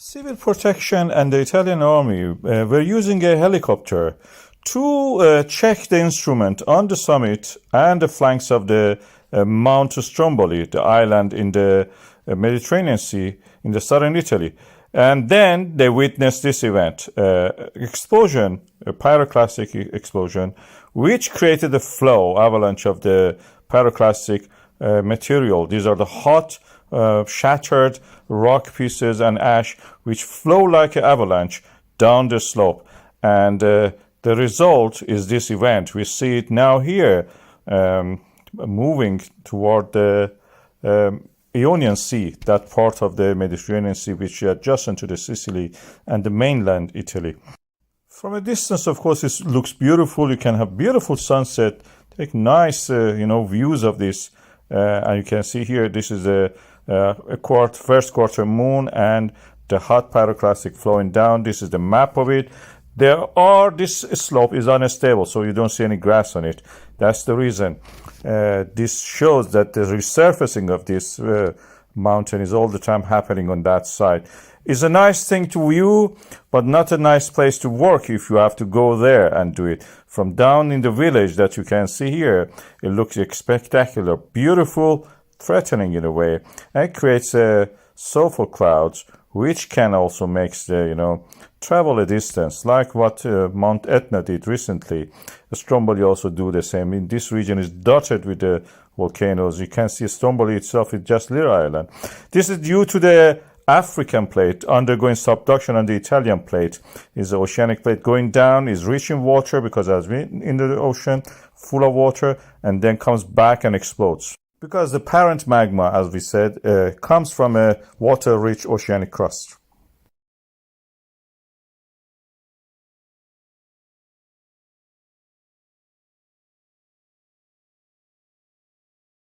Civil protection and the Italian army were using a helicopter to check the instrument on the summit and the flanks of the Mount Stromboli, the island in the Mediterranean Sea in the southern Italy. And then they witnessed this event, explosion, a pyroclastic explosion, which created a flow, avalanche of the pyroclastic material. These are the hot, shattered rock pieces and ash which flow like an avalanche down the slope. And the result is this event. We see it now here, moving toward the Ionian Sea, that part of the Mediterranean Sea which is adjacent to the Sicily and the mainland Italy. From a distance, of course, it looks beautiful. You can have beautiful sunset, take nice, views of this. And you can see here, this is a first quarter moon and the hot pyroclastic flowing down. This is the map of it. This slope is unstable, so you don't see any grass on it. That's the reason. This shows that the resurfacing of this mountain is all the time happening on that side. It's a nice thing to view, but not a nice place to work if you have to go there and do it. From down in the village that you can see here, it looks spectacular, beautiful, threatening in a way. And it creates sulfur clouds, which can also make the, travel a distance, like what Mount Etna did recently. Stromboli also do the same. In this region is dotted with the volcanoes. You can see Stromboli itself is just little island. This is due to the African plate undergoing subduction on the Italian plate. Is the oceanic plate going down, is rich in water because it has been in the ocean, full of water, and then comes back and explodes. Because the parent magma, as we said, comes from a water-rich oceanic crust.